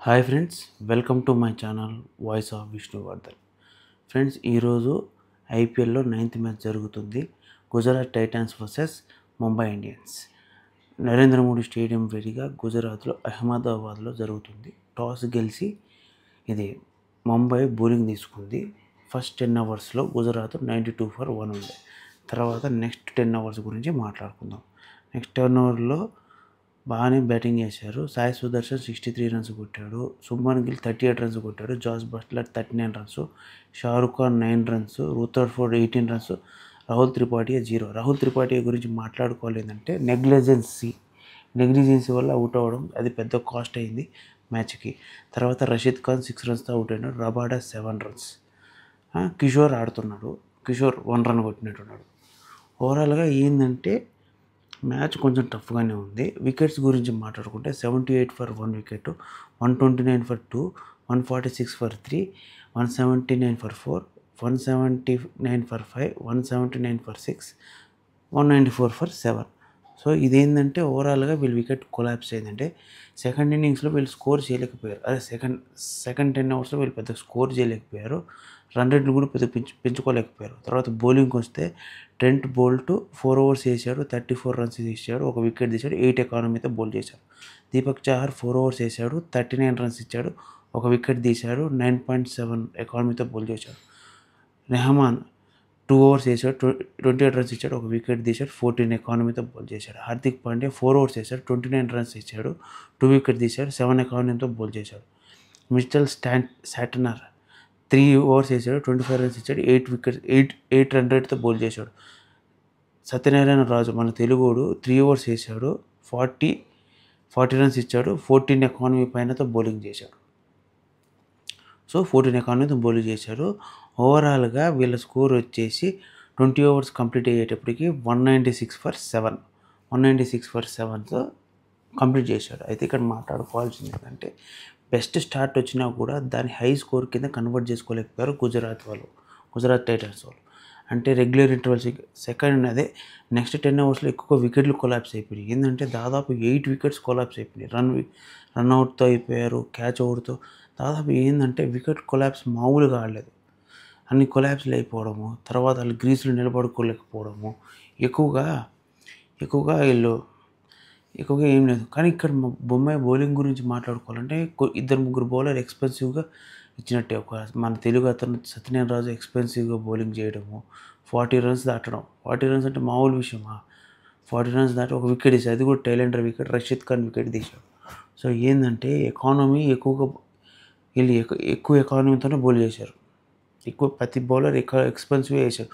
Hi friends, welcome to my channel voice of Vishnuvardhan. Friends, ఈరోజు ఐపీఎల్లో 9th match జరుగుతుంది. Gujarat Titans versus Mumbai Indians. Narendra Modi stadium వేదికగా గుజరాత్లో అహ్మదాబాద్లో జరుగుతుంది. టాస్ గెలిచి ఇది ముంబై బౌలింగ్ తీసుకుంది. ఫస్ట్ 10 ఓవర్స్లో గుజరాత్ 92 for 1 ఉంది. తర్వాత నెక్స్ట్ 10 ఓవర్స్ గురించి మాట్లాడుకుందాం. నెక్స్ట్ 10 ఓవర్లో బాగానే బ్యాటింగ్ చేశారు. సాయి సుదర్శన్ 63 రన్స్ కొట్టాడు. సుమన్ గిల్ 38 రన్స్ కొట్టాడు. Jos Buttler 39 runs. Shahrukh Khan 9 runs. Rutherford 18 runs. Rahul త్రిపాఠియా 0. రాహుల్ త్రిపాఠియా గురించి మాట్లాడుకోలేదంటే నెగ్లిజెన్సీ వల్ల అవుట్ అవ్వడం, అది పెద్ద కాస్ట్ అయింది మ్యాచ్కి. తర్వాత రషీద్ ఖాన్ 6 రన్స్తో అవుట్ అయినాడు. Rabada 7 runs. కిషోర్ ఆడుతున్నాడు. కిషోర్ 1 రన్ కొట్టినట్టున్నాడు. ఓవరాల్గా ఏంటంటే మ్యాచ్ కొంచెం టఫ్గానే ఉంది. వికెట్స్ గురించి మాట్లాడుకుంటే 78 for 1 wicket, 129 for 2, 146 for 3, 179 for 4, 179 for 5, 179 for 6, 194 for 7. So ఇదేంటంటే ఓవరాల్గా వీళ్ళు వికెట్ కొలాప్స్ అయిందంటే సెకండ్ ఇన్నింగ్స్లో వీళ్ళు స్కోర్ చేయలేకపోయారు. అదే సెకండ్ 10 ఓవర్స్లో వీళ్ళు పెద్ద స్కోర్ చేయలేకపోయారు. రన్ రేట్లు కూడా పెద్ద పెంచుకోలేకపోయారు. తర్వాత బౌలింగ్కి వస్తే ట్రెంట్ బోల్ట్ 4 overs వేసాడు, 34 runs ఇచ్చాడు, 1 వికెట్ తీశాడు, 8 ఎకానమీతో బౌల్ చేశాడు. దీపక్ చాహర్ 4 overs వేసాడు, 39 runs ఇచ్చాడు, 1 వికెట్ తీశాడు, 9.7 ఎకానమీతో బౌల్ చేశాడు. రెహమాన్ 2 overs వేసాడు, 28 runs ఇచ్చాడు, 1 వికెట్ తీశాడు, 14 ఎకానమీతో బౌల్ చేశాడు. హార్దిక్ పాండ్యా 4 overs వేసాడు, 29 runs ఇచ్చాడు, 2 వికెట్ తీశాడు, 7 ఎకానమీతో బౌల్ చేశాడు. మిచెల్ శాంట్నర్ 3 overs వేసాడు, 25 runs ఇచ్చాడు, 8 రన్ రేట్తో బౌల్ చేశాడు. సత్యనారాయణ రాజు మన తెలుగుడు 3 overs వేసాడు, 40 runs ఇచ్చాడు, 14 ఎకానమీ పైనతో బౌలింగ్ చేశాడు. సో 14 ఎకానమీతో బౌలింగ్ చేశాడు. ఓవరాల్గా వీళ్ళ స్కోర్ వచ్చేసి 20 overs కంప్లీట్ అయ్యేటప్పటికి 196 for 7తో కంప్లీట్ చేశాడు. అయితే ఇక్కడ మాట్లాడుకోవాల్సింది ఏంటంటే బెస్ట్ స్టార్ట్ వచ్చినా కూడా దాన్ని హై స్కోర్ కింద కన్వర్ట్ చేసుకోలేకపోయారు గుజరాత్ టైటన్స్ వాళ్ళు. అంటే రెగ్యులర్ ఇంటర్వల్స్ అదే నెక్స్ట్ 10 ఓవర్స్లో ఎక్కువ వికెట్లు కొలాప్స్ అయిపోయినాయి. ఏంటంటే దాదాపు 8 వికెట్స్ కొలాప్స్ అయిపోయినాయి. రన్అట్తో అయిపోయారు, క్యాచ్ అవుట్తో. దాదాపు ఏంటంటే వికెట్ కొలాప్స్ మామూలుగా ఆడలేదు. అన్ని కొలాప్స్లు అయిపోవడము, తర్వాత వాళ్ళు గ్రీస్లో నిలబడుకోలేకపోవడము, ఎక్కువగా ఏం లేదు. కానీ ఇక్కడ బొమ్మాయి బౌలింగ్ గురించి మాట్లాడుకోవాలంటే 2-3 బౌలర్ ఎక్స్పెన్సివ్గా ఇచ్చినట్టే. మన తెలుగు అతను సత్యనారాయణ రాజు ఎక్స్పెన్సివ్గా బౌలింగ్ చేయడము, 40 runs దాటడం. 40 runs అంటే మామూలు విషయమా? 40 runs దాటి 1 వికెట్ తీశాడు, అది కూడా tailender wicket, Rashid Khan wicket తీశాడు. సో ఏంటంటే ఎకానమీ వీళ్ళు ఎక్కువ ఎకానమీతోనే బౌల్ చేశారు. ప్రతి బౌలర్ ఎక్స్పెన్సివ్గా వేశారు.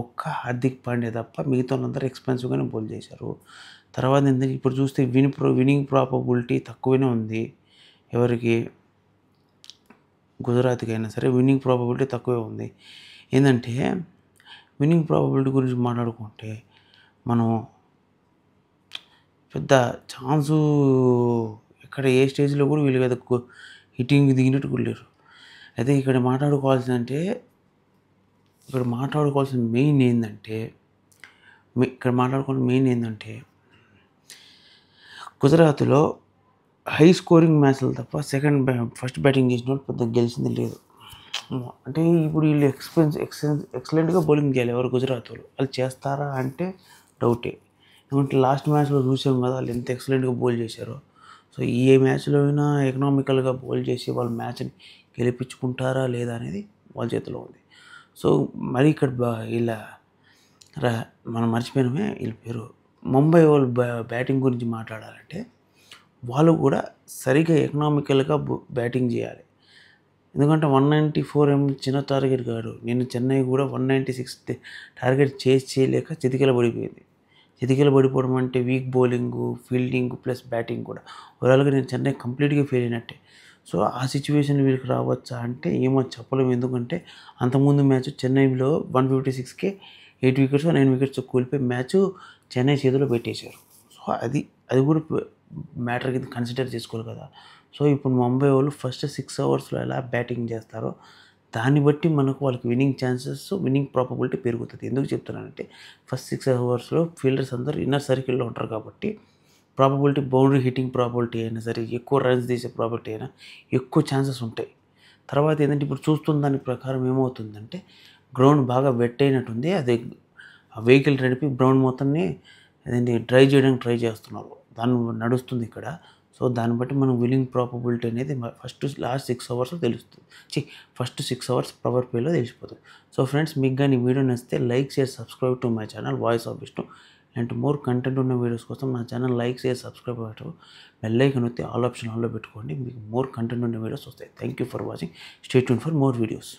ఒక్క హార్దిక్ పాండ్యా తప్ప మిగతా వాళ్ళందరూ ఎక్స్పెన్సివ్గానే బౌల్ చేశారు. తర్వాత ఏంటంటే ఇప్పుడు చూస్తే విన్నింగ్ ప్రాబబిలిటీ తక్కువనే ఉంది. ఎవరికి? గుజరాత్కి అయినా సరే విన్నింగ్ ప్రాబబిలిటీ తక్కువే ఉంది. ఏంటంటే విన్నింగ్ ప్రాబబిలిటీ గురించి మాట్లాడుకుంటే మనం పెద్ద ఛాన్సు ఎక్కడ ఏ స్టేజ్లో కూడా వీళ్ళు కదా హిట్టింగ్ దిగినట్టు కూడా లేరు. అయితే ఇక్కడ మాట్లాడుకోవాల్సిన మెయిన్ ఏంటంటే గుజరాత్లో హై స్కోరింగ్ మ్యాచ్లు తప్ప ఫస్ట్ బ్యాటింగ్ చేసిన వాళ్ళు పెద్ద గెలిచింది లేదు. అంటే ఇప్పుడు వీళ్ళు ఎక్సలెంట్గా బౌలింగ్ చేయాలి. ఎవరు? గుజరాత్ వాళ్ళు చేస్తారా అంటే డౌటే. ఎందుకంటే లాస్ట్ మ్యాచ్లో చూసాం కదా వాళ్ళు ఎంత ఎక్సలెంట్గా బౌల్ చేశారో. సో ఏ మ్యాచ్లో అయినా ఎకనామికల్గా బౌల్ చేసి వాళ్ళు మ్యాచ్ని గెలిపించుకుంటారా లేదా అనేది వాళ్ళ చేతిలో ఉంది. సో మరి ఇక్కడ మనం మర్చిపోయినమే వీళ్ళ పేరు. ముంబై వాళ్ళు బ్యాటింగ్ గురించి మాట్లాడాలంటే వాళ్ళు కూడా సరిగ్గా ఎకనామికల్గా బ్యాటింగ్ చేయాలి. ఎందుకంటే 194 చిన్న టార్గెట్ కాదు. నేను చెన్నై కూడా 196 టార్గెట్ చేయలేక చితికిల పడిపోవడం అంటే week bowling, fielding plus batting కూడా. ఓవరాల్గా నేను చెన్నై కంప్లీట్గా ఫెయిల్ అయినట్టే. సో ఆ సిచ్యువేషన్ వీళ్ళకి రావచ్చా అంటే ఏమో చెప్పలేము. ఎందుకంటే అంతకుముందు మ్యాచ్ చెన్నైలో 156కే 8 వికెట్స్ 9 వికెట్స్ కోల్పోయి మ్యాచ్ చెన్నై చేతిలో పెట్టేశారు. సో అది కూడా మ్యాటర్ కింద కన్సిడర్ చేసుకోవాలి కదా. సో ఇప్పుడు ముంబై వాళ్ళు ఫస్ట్ 6 ఓవర్స్లో ఎలా బ్యాటింగ్ చేస్తారో దాన్ని బట్టి మనకు వాళ్ళకి విన్నింగ్ ప్రాబబిలిటీ పెరుగుతుంది. ఎందుకు చెప్తున్నానంటే ఫస్ట్ 6 ఓవర్స్లో ఫీల్డర్స్ అందరూ ఇన్నర్ సర్కిల్లో ఉంటారు కాబట్టి ప్రాబబిలిటీ బౌండరీ హిట్టింగ్ ప్రాబబిలిటీ అయినా సరే, ఎక్కువ రన్స్ తీసే ప్రాబబిలిటీ అయినా ఎక్కువ ఛాన్సెస్ ఉంటాయి. తర్వాత ఏంటంటే ఇప్పుడు చూస్తున్న దాని ప్రకారం ఏమవుతుందంటే గ్రౌండ్ బాగా వెట్ అయినట్టుంది. అది ఆ వెహికల్ నడిపి గ్రౌండ్ మొత్తాన్ని అదేంటి డ్రై చేయడానికి ట్రై చేస్తున్నారు. దాన్ని నడుస్తుంది ఇక్కడ. సో దాన్ని బట్టి మనం విన్నింగ్ ప్రాబబిలిటీ అనేది లాస్ట్ 6 అవర్స్‌లో తెలుస్తుంది. ఫస్ట్ 6 అవర్స్ పవర్ ప్లేలో తెలిసిపోతుంది. సో ఫ్రెండ్స్, మీకు గాని ఈ వీడియో నచ్చితే like, share, subscribe to my channel voice of Vishnu. ఇలాంటి మోర్ కంటెంట్ ఉన్న వీడియోస్ కోసం నా ఛానల్ లైక్, షేర్, సబ్స్క్రైబ్ అవ్వటం, బెల్ ఐకాన్ నొక్కి ఆల్ ఆప్షన్ ఆన్లో పెట్టుకోండి. మీకు మోర్ కంటెంట్ ఉన్న వీడియోస్ వస్తాయి. Thank you for watching. Stay tune for more videos.